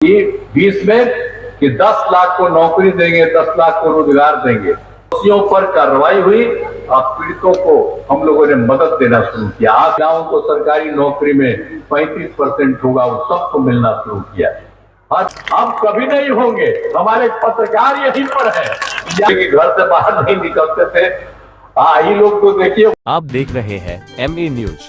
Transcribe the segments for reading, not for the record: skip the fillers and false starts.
कि 20 में कि 10 लाख को नौकरी देंगे, 10 लाख को रोजगार देंगे। दोषियों पर कार्रवाई हुई और पीड़ितों को हम लोगों ने मदद देना शुरू किया। आज गाँव को सरकारी नौकरी में 35% होगा, वो सबको मिलना शुरू किया। और हम कभी नहीं होंगे, हमारे पत्रकार यहीं पर है, घर से बाहर नहीं निकलते थे। ये लोग तो देखिए। आप देख रहे हैं MA न्यूज।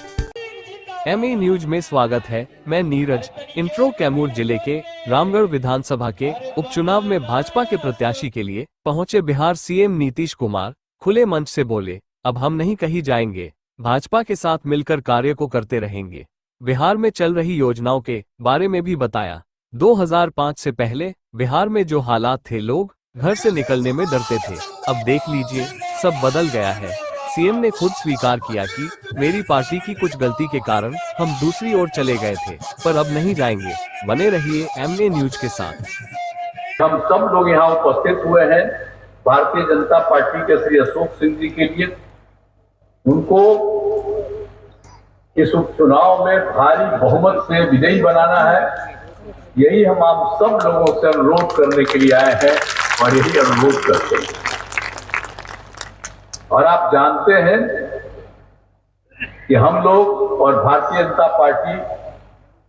MA न्यूज में स्वागत है। मैं नीरज। इंट्रो। कैमूर जिले के रामगढ़ विधानसभा के उपचुनाव में भाजपा के प्रत्याशी के लिए पहुंचे बिहार CM नीतीश कुमार खुले मंच से बोले, अब हम नहीं कहीं जाएंगे, भाजपा के साथ मिलकर कार्य को करते रहेंगे। बिहार में चल रही योजनाओं के बारे में भी बताया। 2005 से पहले बिहार में जो हालात थे, लोग घर से निकलने में डरते थे, अब देख लीजिए सब बदल गया है। CM ने खुद स्वीकार किया कि मेरी पार्टी की कुछ गलती के कारण हम दूसरी ओर चले गए थे, पर अब नहीं जाएंगे। बने रहिए MA न्यूज के साथ। हम सब लोग यहाँ उपस्थित हुए हैं भारतीय जनता पार्टी के श्री अशोक सिंह जी के लिए। उनको इस उपचुनाव में भारी बहुमत से विजयी बनाना है, यही हम आप सब लोगों से अनुरोध करने के लिए आए हैं और यही अनुरोध करते हैं। और आप जानते हैं कि हम लोग और भारतीय जनता पार्टी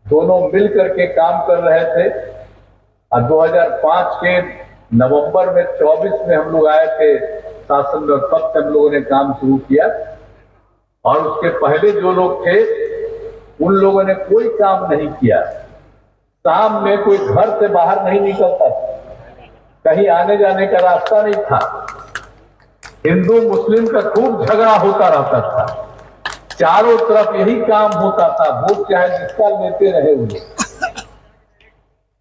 दोनों मिलकर के काम कर रहे थे। और 2005 के नवंबर में 24 में हम लोग आए थे शासन में, तब से हम लोगों ने काम शुरू किया। और उसके पहले जो लोग थे उन लोगों ने कोई काम नहीं किया। शाम में कोई घर से बाहर नहीं निकलता था, कहीं आने जाने का रास्ता नहीं था। हिंदू मुस्लिम का खूब झगड़ा होता रहता था, चारों तरफ यही काम होता था, वोट चाहे जिसका लेते रहे उन्हें।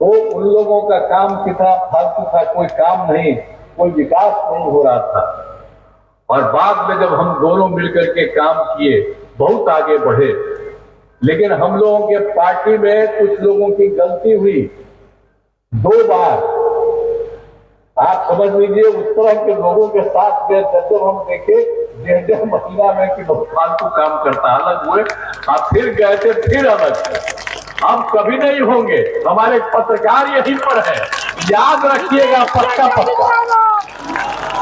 तो उन लोगों का काम कितना फालतू था, कोई काम नहीं, कोई विकास नहीं हो रहा था। और बाद में जब हम दोनों मिलकर के काम किए, बहुत आगे बढ़े। लेकिन हम लोगों के पार्टी में कुछ लोगों की गलती हुई। 2 बार आप समझ लीजिए, उस तरह के लोगों के साथ जब हम देखे 1.5 महीना में कि बहुत फालतू काम करता, अलग हुए। आप फिर गए थे, फिर अलग। हम कभी नहीं होंगे, हमारे पत्रकार यहीं पर है, याद रखिएगा, पक्का पक्का।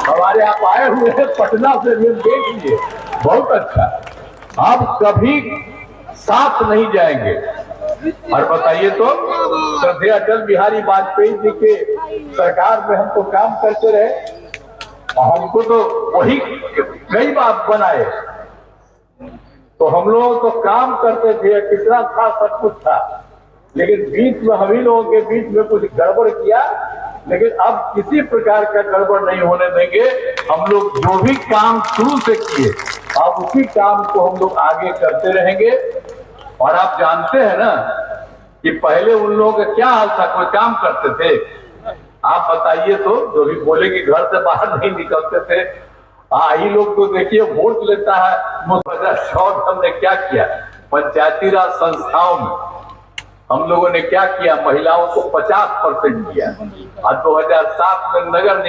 हमारे आप आए हुए हैं पटना से, भी देख लीजिए, बहुत अच्छा। हम कभी साथ नहीं जाएंगे। और बताइए तो, श्रद्धेय अटल बिहारी वाजपेयी जी के सरकार में हम तो काम करते रहे, हमको तो वही कई बार बनाए। तो हम लोग तो काम करते थे, कितना था, सब कुछ था। लेकिन बीच में हम ही लोगों के बीच में कुछ गड़बड़ किया। लेकिन अब किसी प्रकार का गड़बड़ नहीं होने देंगे। हम लोग जो भी काम शुरू से किए, अब उसी काम को हम लोग आगे करते रहेंगे। और आप जानते हैं ना कि पहले उन लोगों का क्या हाल था, कोई काम करते थे? आप बताइए तो, जो भी बोले कि घर से बाहर नहीं निकलते थे। ये लोग तो देखिए वोट लेता है। 2014 हमने क्या किया, पंचायती राज संस्थाओं में हम लोगों ने क्या किया, महिलाओं को 50% दिया। और 2007 में नगर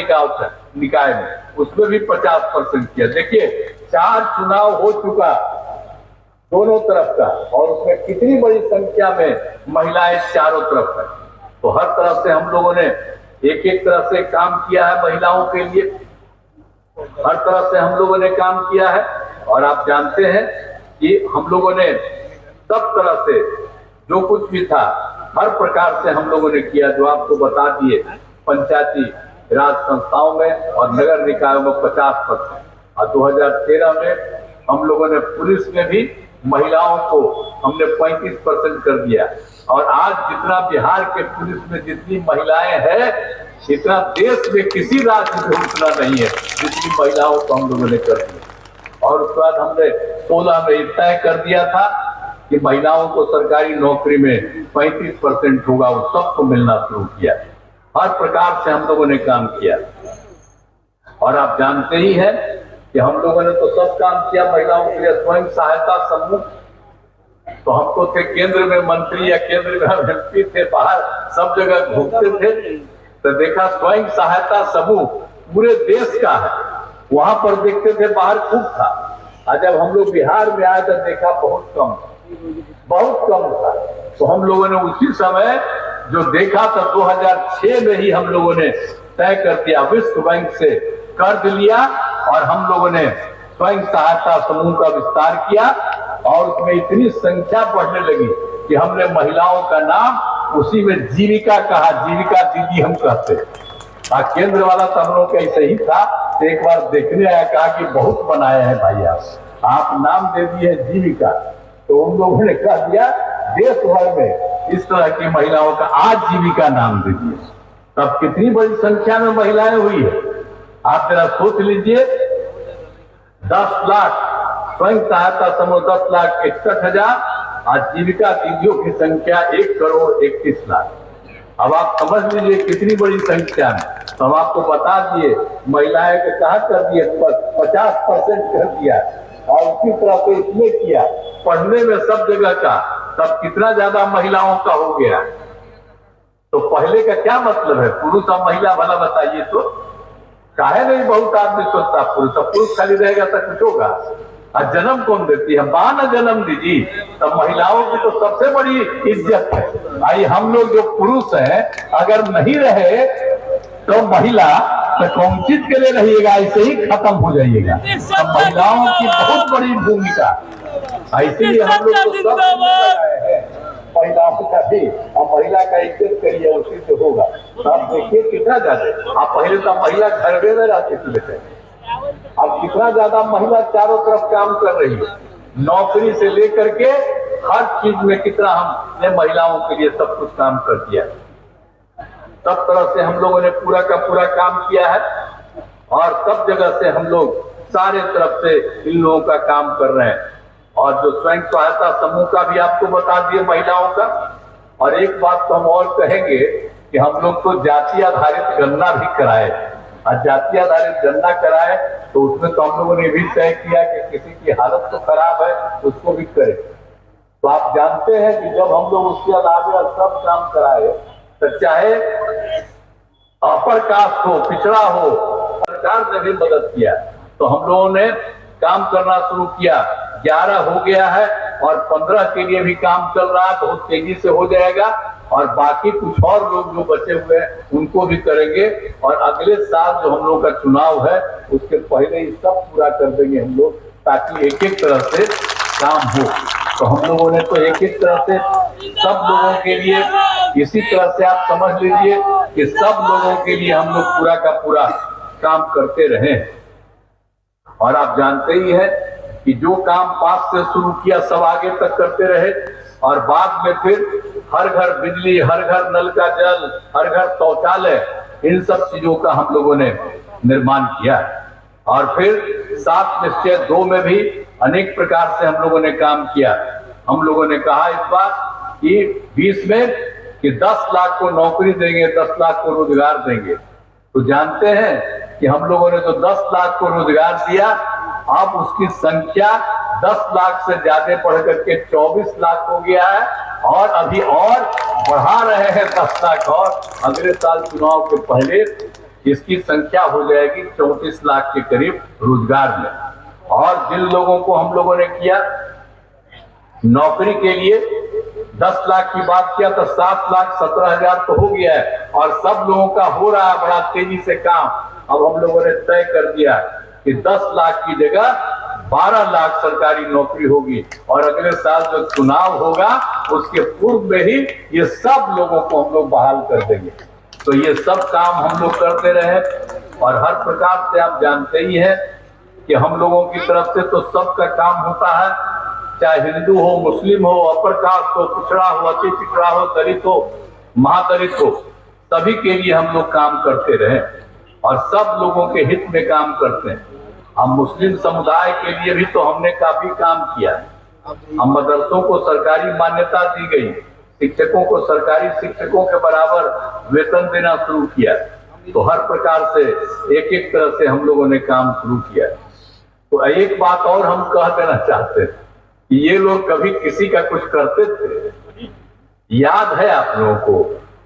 निकाय में उसमें भी 50% किया। देखिए 4 चुनाव हो चुका दोनों तरफ का, और उसमें कितनी बड़ी संख्या में महिलाएं चारों तरफ है। तो हर तरफ से हम लोगों ने एक तरफ से काम किया है महिलाओं के लिए, हर तरफ से हम लोगों ने काम किया है। और आप जानते हैं कि हम लोगों ने सब तरह से जो कुछ भी था, हर प्रकार से हम लोगों ने किया, जो आपको बता दिए। पंचायती राज संस्थाओं में और नगर निकायों में 50%। और 2013 में हम लोगों ने पुलिस में भी महिलाओं को हमने 35% कर दिया। और आज जितना बिहार के पुलिस में जितनी महिलाएं हैं, इतना देश में किसी राज्य में उतना नहीं है जितनी महिलाओं को हम लोगों ने कर दिया। और उसके बाद हमने 16 में तय कर दिया था कि महिलाओं को सरकारी नौकरी में 35% होगा, वो सबको मिलना शुरू किया। हर प्रकार से हम लोगों ने काम किया। और आप जानते ही हैं कि हम लोगों ने तो सब काम किया महिलाओं के लिए। स्वयं सहायता समूह, तो हमको थे केंद्र में मंत्री या केंद्र में MP थे, बाहर सब जगह घूमते थे। तो देखा स्वयं सहायता समूह पूरे देश का है, वहां पर देखते थे बाहर खूब था। और जब हम लोग बिहार में आए तो देखा बहुत कम। बहुत कम था। तो हम लोगों ने उसी समय जो देखा था 2006 में ही हम लोगों ने तय कर दिया, विश्व बैंक से कर्ज लिया और हम लोगों ने स्वयं सहायता समूह का विस्तार किया और उसमें इतनी संख्या बढ़ने लगी कि हमने महिलाओं का नाम उसी में जीविका कहा, जीविका दीदी हम कहते। केंद्र वाला तो हम लोग का ऐसे ही था। तो एक बार देखने आया, कहा कि बहुत बनाए हैं भाई आप नाम दे दिए जीविका। तो उन लोगों ने कह दिया देश भर में इस तरह की महिलाओं का आजीविका नाम दे दिए। तब कितनी बड़ी संख्या में महिलाएं हुई है, आप जरा सोच लीजिए। 10 लाख स्वयं सहायता समूह, 10,61,000, आजीविका दीदियों की संख्या 1,31,00,000। अब आप समझ लीजिए कितनी बड़ी संख्या में। तो हम आपको बता दिए महिलाएं के कहा कर दिए 50% कर दिया और उसी तरह से इसमें किया पढ़ने में सब जगह का, तब कितना ज्यादा महिलाओं का हो गया। तो पहले का क्या मतलब है, पुरुष और महिला भला बताइए तो काहे नहीं बहुत आदमी सोचता पुरुष खाली रहेगा तो कुछ होगा। और जन्म कौन देती है, मां न जन्म दीजिए। तब महिलाओं की तो सबसे बड़ी इज्जत है। आई हम लोग जो पुरुष हैं अगर नहीं रहे तो महिला तो कौन चीज के लिए रहिएगा, ऐसे ही खत्म हो जाइएगा। तो महिलाओं की बहुत बड़ी भूमिका, इसीलिए हम लोग तो सब लगाए हैं महिलाओं का भी। और महिला का इज्जत करिए, उसी से होगा। तो आप देखिए कितना ज्यादा, आप पहले तो महिला घर में रहती थी, अब कितना ज्यादा महिला चारों तरफ काम कर रही है, नौकरी से लेकर के हर चीज में कितना हमने महिलाओं के लिए सब कुछ काम कर दिया। सब तरह से हम लोगों ने पूरा का पूरा काम किया है और सब जगह से हम लोग सारे तरफ से इन लोगों का काम कर रहे हैं। और जो स्वयं सहायता समूह का भी आपको बता दिए महिलाओं का। और एक बात तो हम और कहेंगे कि हम लोग तो जाति आधारित गणना भी कराए, और जाति आधारित गणना कराए तो उसमें तो हम लोगों ने भी तय किया कि किसी की हालत तो खराब है उसको भी करें। तो आप जानते हैं कि जब हम लोग उसके अलावा सब काम कराए, तो चाहे अपर कास्ट हो, पिछड़ा हो, सरकार ने भी मदद किया। तो हम लोगों ने काम करना शुरू किया। 11 हो गया है और 15 के लिए भी काम चल रहा है, बहुत तेजी से हो जाएगा। और बाकी कुछ और लोग जो बचे हुए हैं उनको भी करेंगे। और अगले साल जो हम लोग का चुनाव है उसके पहले ही सब पूरा कर देंगे हम लोग, ताकि एक एक तरह से काम हो। तो हम लोगों ने तो एक एक तरह से सब लोगों के लिए, इसी तरह से आप समझ लीजिए कि सब लोगों के लिए हम लोग पूरा का पूरा काम करते रहे। और आप जानते ही हैं कि जो काम पास से शुरू किया सब आगे तक करते रहे। और बाद में फिर हर घर बिजली, हर घर नल का जल, हर घर शौचालय, इन सब चीजों का हम लोगों ने निर्माण किया। और फिर 7 निश्चय 2 में भी अनेक प्रकार से हम लोगों ने काम किया। हम लोगों ने कहा इस बार कि 20 में कि 10 लाख को नौकरी देंगे, 10 लाख को रोजगार देंगे। तो जानते हैं कि हम लोगों ने तो 10 लाख को रोजगार दिया, अब उसकी संख्या 10 लाख से ज्यादा बढ़ करके 24 लाख हो गया है। और अभी और बढ़ा रहे हैं 10 लाख, और अगले साल चुनाव के पहले इसकी संख्या हो जाएगी 34 लाख के करीब रोजगार में। और जिन लोगों को हम लोगों ने किया नौकरी के लिए 10 लाख की बात किया तो 7,17,000 तो हो गया है। और सब लोगों का हो रहा है बड़ा तेजी से काम। अब हम लोगों ने तय कर दिया कि 10 लाख की जगह 12 लाख सरकारी नौकरी होगी। और अगले साल जो चुनाव होगा उसके पूर्व में ही ये सब लोगों को हम लोग बहाल कर देंगे। तो ये सब काम हम लोग करते रहे। और हर प्रकार से आप जानते ही हैं कि हम लोगों की तरफ से तो सबका काम होता है, चाहे हिंदू हो, मुस्लिम हो, अपर कास्ट हो, पिछड़ा हो, अति पिछड़ा हो, दलित हो, महादलित हो, सभी के लिए हम लोग काम करते रहे और सब लोगों के हित में काम करते हैं। हम मुस्लिम समुदाय के लिए भी तो हमने काफी काम किया। हम मदरसों को सरकारी मान्यता दी गई, शिक्षकों को सरकारी शिक्षकों के बराबर वेतन देना शुरू किया। तो हर प्रकार से एक एक तरह से हम लोगों ने काम शुरू किया। तो एक बात और हम कह देना चाहते हैं कि ये लोग कभी किसी का कुछ करते थे, याद है आप लोगों को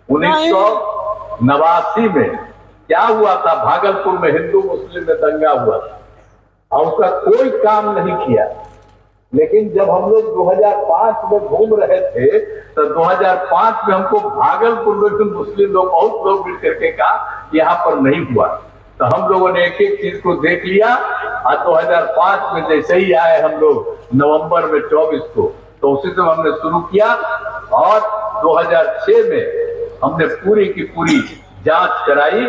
1989 में क्या हुआ था, भागलपुर में हिंदू मुस्लिम में दंगा हुआ था और उसका कोई काम नहीं किया। लेकिन जब हम लोग 2005 में घूम रहे थे तो 2005 में हमको भागलपुर में भी मुस्लिम लोग बहुत लोग मिल करके कहा यहाँ पर नहीं हुआ, तो हम लोगों ने एक एक चीज को देख लिया। और 2005 में जैसे ही आए हम लोग नवंबर में 24 को, तो उसी समय हमने शुरू किया और 2006 में हमने पूरी की पूरी जांच कराई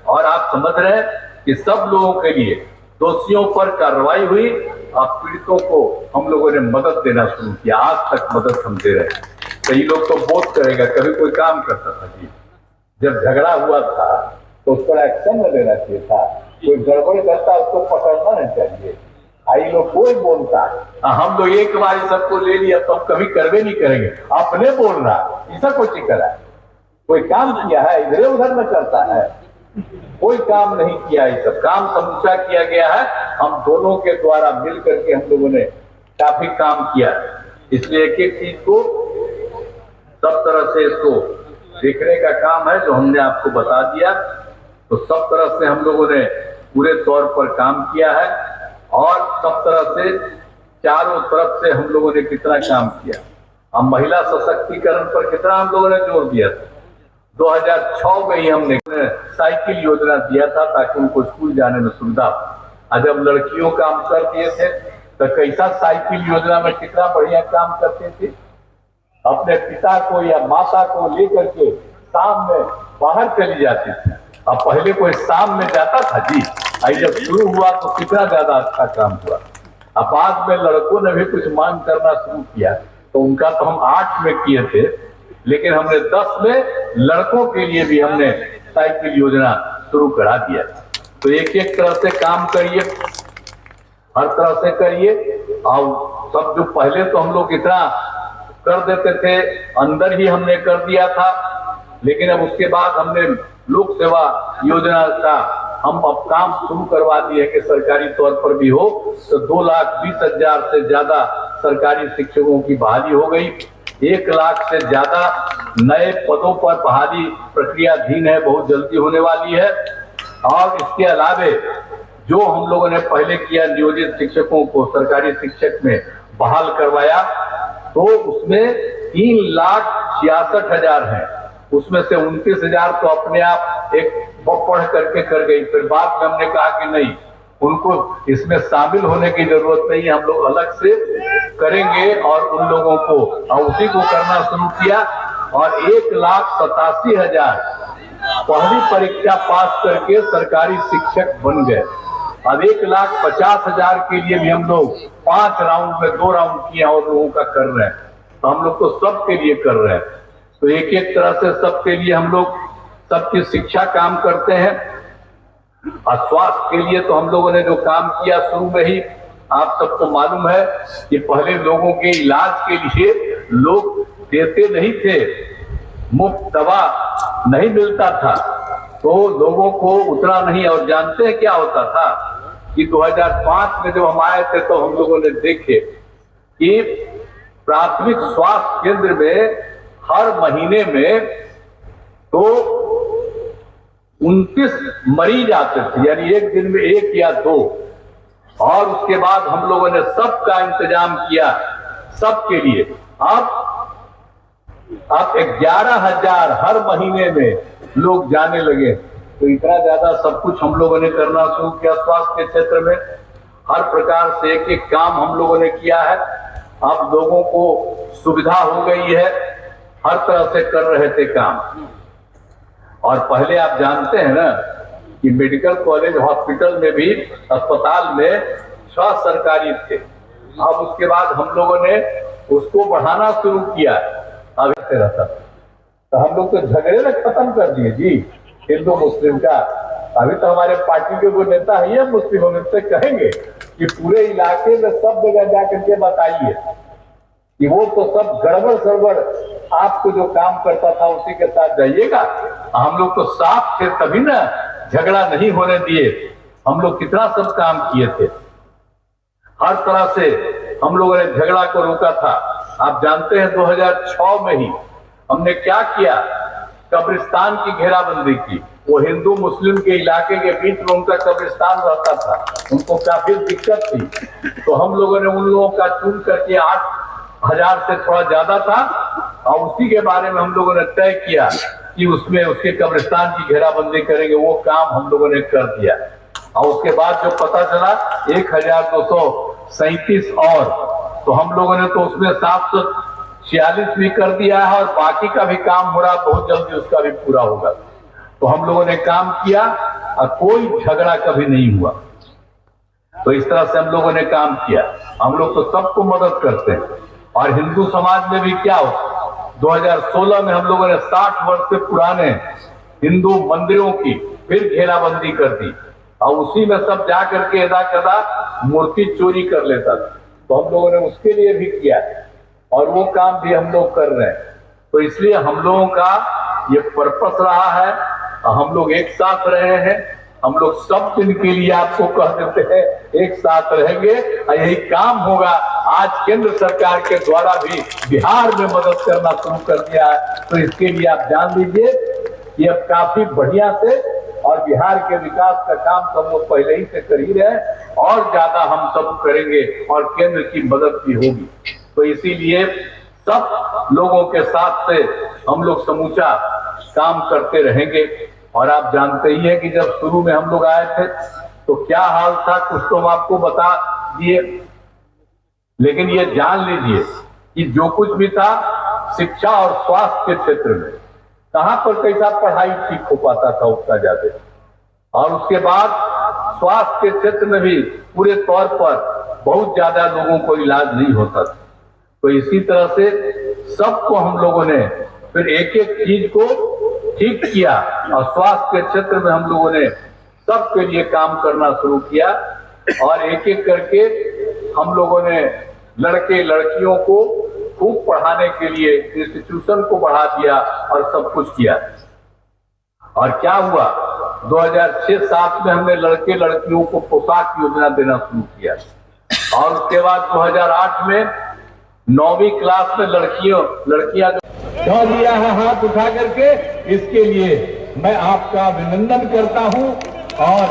और आप समझ रहे हैं कि सब लोगों के लिए दोषियों पर कार्रवाई हुई और पीड़ितों को हम लोगों ने मदद देना शुरू किया। आज तक मदद हम दे रहे हैं। कई लोग तो बोध करेगा, कभी कोई काम करता था जी, जब झगड़ा हुआ था तो उस पर एक्शन न लेना चाहिए था, कोई गड़बड़ करता उसको पकड़ना नहीं चाहिए। आई लोग कोई बोलता हम लोग एक बार सबको ले लिया तो हम कभी करवे नहीं करेंगे, अपने बोल रहा ऐसा कुछ करा है, कोई काम किया है इधर उधर में करता है, कोई काम नहीं किया। ये सब काम समूचा किया गया है, हम दोनों के द्वारा मिल करके हम लोगों ने काफी काम किया। इसलिए एक एक चीज को सब तरह से इसको देखने का काम है जो हमने आपको बता दिया। तो सब तरह से हम लोगों ने पूरे तौर पर काम किया है और सब तरह से चारों तरफ से हम लोगों ने कितना काम किया। हम महिला सशक्तिकरण पर कितना हम लोगों ने जोर दिया था। 2006 में ही हमने साइकिल योजना दिया था ताकि उनको स्कूल जाने में सुविधा हो। जब लड़कियों काम कर दिए थे तो कैसा साइकिल योजना में कितना बढ़िया काम करते थे, अपने पिता को या माता को लेकर के शाम में बाहर चली जाती थी। अब पहले कोई शाम में जाता था जी, आई जब शुरू हुआ तो कितना ज्यादा अच्छा काम हुआ। अब बाद में लड़कों ने भी कुछ मांग करना शुरू किया, तो उनका तो हम 8 में किए थे, लेकिन हमने 10 में लड़कों के लिए भी हमने साइकिल योजना शुरू करा दिया। तो एक एक तरह से काम करिए, हर तरह से करिए। और सब जो पहले तो हम लोग इतना कर देते थे, अंदर ही हमने कर दिया था, लेकिन अब उसके बाद हमने लोक सेवा योजना का हम अब काम शुरू करवा दिए कि सरकारी तौर पर भी हो। तो 2,20,000 से ज्यादा सरकारी शिक्षकों की बहाली हो गई। 1 लाख से ज्यादा नए पदों पर बहाली प्रक्रियाधीन है, बहुत जल्दी होने वाली है। और इसके अलावे जो हम लोगों ने पहले किया, नियोजित शिक्षकों को सरकारी शिक्षक में बहाल करवाया, तो उसमें 3,66,000 हैं। उसमें से 29,000 तो अपने आप एक पढ़ करके कर गई। फिर बाद में हमने कहा कि नहीं, उनको इसमें शामिल होने की जरूरत नहीं है, हम लोग अलग से करेंगे और उन लोगों को और उसी को करना शुरू किया। और 1,87,000 पहली परीक्षा पास करके सरकारी शिक्षक बन गए। अब 1,50,000 के लिए भी हम लोग 5 राउंड में 2 राउंड किए और लोगों का कर रहे हैं। तो हम लोग तो सबके लिए कर रहे हैं। तो एक एक तरह से सबके लिए हम लोग सबकी शिक्षा काम करते हैं। और स्वास्थ्य के लिए तो हम लोगों ने जो काम किया शुरू में ही, आप सबको मालूम है कि पहले लोगों के इलाज के लिए लोग देते नहीं थे, मुफ्त दवा नहीं मिलता था, तो लोगों को उतना नहीं। और जानते हैं क्या होता था कि 2005 में जब हम आए थे तो हम लोगों ने देखे कि प्राथमिक स्वास्थ्य केंद्र में हर महीने में तो 29 मरीज आते थे, यानी एक दिन में 1 या 2। और उसके बाद हम लोगों ने सबका इंतजाम किया सबके लिए। अब 11,000 हर महीने में लोग जाने लगे। तो इतना ज्यादा सब कुछ हम लोगों ने करना शुरू किया स्वास्थ्य के क्षेत्र में। हर प्रकार से एक एक काम हम लोगों ने किया है। अब लोगों को सुविधा हो गई है, हर तरह से कर रहे थे काम। और पहले आप जानते हैं ना कि मेडिकल कॉलेज हॉस्पिटल में भी, अस्पताल में 6 सरकारी थे। अब उसके बाद हम लोगों ने उसको बढ़ाना शुरू किया। अभी रहता तो हम लोग तो झगड़े में खत्म कर दिए जी, हिंदू मुस्लिम का। अभी तो हमारे पार्टी के वो नेता है मुस्लिम, हम इनसे कहेंगे कि पूरे इलाके में सब जगह जाकर के बताइए कि वो तो सब गड़बड़ सड़बड़, आपको जो काम करता था उसी के साथ जाइएगा। हम लोग तो साफ थे, तभी ना झगड़ा नहीं होने दिए। हम लोग कितना सब काम किए थे, हर तरह से हम लोगों ने झगड़ा को रोका था। आप जानते हैं 2006 में ही हमने क्या किया, कब्रिस्तान की घेराबंदी की। वो हिंदू मुस्लिम के इलाके के बीच में उनका कब्रिस्तान रहता था, उनको काफी दिक्कत थी। तो हम लोगों ने उन लोगों का चुन करके 8,000 से थोड़ा ज्यादा था, और उसी के बारे में हम लोगों ने तय किया कि उसमें उसके कब्रिस्तान की घेराबंदी करेंगे। वो काम हम लोगों ने कर दिया। और उसके बाद जो पता चला 1,237 और, तो हम लोगों ने तो उसमें 746 भी कर दिया है, और बाकी का भी काम हो रहा, बहुत जल्दी उसका भी पूरा होगा। तो हम लोगों ने काम किया और कोई झगड़ा कभी नहीं हुआ। तो इस तरह से हम लोगों ने काम किया। हम लोग तो सबको मदद करते हैं। और हिंदू समाज में भी क्या हो, 2016 में हम लोगों ने 60 वर्ष से पुराने हिंदू मंदिरों की फिर घेराबंदी कर दी, और उसी में सब जा करके एदा कदा मूर्ति चोरी कर लेता था। तो हम लोगों ने उसके लिए भी किया, और वो काम भी हम लोग कर रहे हैं। तो इसलिए हम लोगों का ये पर्पस रहा है, हम लोग एक साथ रहे हैं। हम लोग सब दिन के लिए आपको कह देते हैं एक साथ रहेंगे, और यही काम होगा। आज केंद्र सरकार के द्वारा भी बिहार में मदद करना शुरू कर दिया है। तो इसके लिए आप जान लीजिए कि अब काफी बढ़िया से, और बिहार के विकास का काम सब लोग पहले ही से कर ही रहे, और ज्यादा हम सब करेंगे, और केंद्र की मदद भी होगी। तो इसीलिए सब लोगों के साथ से हम लोग समूचा काम करते रहेंगे। और आप जानते ही हैं कि जब शुरू में हम लोग आए थे तो क्या हाल था, कुछ तो हम आपको बता दिए। लेकिन ये जान लीजिए कि जो कुछ भी था शिक्षा और स्वास्थ्य के क्षेत्र में, कहां पर कैसा पढ़ाई ठीक हो पाता था उतना ज्यादा। और उसके बाद स्वास्थ्य के क्षेत्र में भी पूरे तौर पर बहुत ज्यादा लोगों को इलाज नहीं होता था। तो इसी तरह से सबको हम लोगों ने फिर एक एक चीज को ठीक किया, और स्वास्थ्य के क्षेत्र में हम लोगों ने सबके लिए काम करना शुरू किया। और एक एक करके हम लोगों ने लड़के लड़कियों को खूब पढ़ाने के लिए इंस्टीट्यूशन को बढ़ा दिया, और सब कुछ किया। और क्या हुआ, 2006-07 में हमने लड़के लड़कियों को पोशाक योजना देना शुरू किया। और उसके बाद 2008 में 9वीं क्लास में लड़कियां क्यों दिया है हाथ उठा करके, इसके लिए मैं आपका अभिनंदन करता हूं। और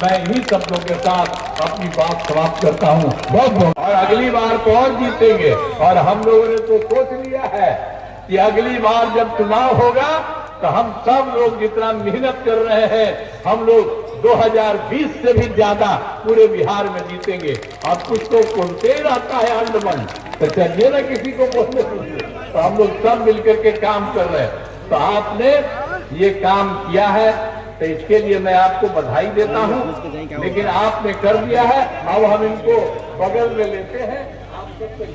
मैं इन्हीं शब्दों के साथ अपनी बात समाप्त करता हूं। बहुत बहुत। और अगली बार तो और जीतेंगे। और हम लोगों ने तो सोच लिया है कि अगली बार जब चुनाव होगा तो हम सब लोग जितना मेहनत कर रहे हैं, हम लोग 2020 से भी ज्यादा पूरे बिहार में जीतेंगे। अब कुछ तो बोलते ही रहता है अंडमन, तो चलिए ना किसी को बोलने दीजिए। तो हम लोग सब मिलकर के काम कर रहे हैं। तो आपने ये काम किया है, तो इसके लिए मैं आपको बधाई देता हूं। लेकिन आपने कर दिया है, अब हम इनको बगल में लेते हैं। आप सबसे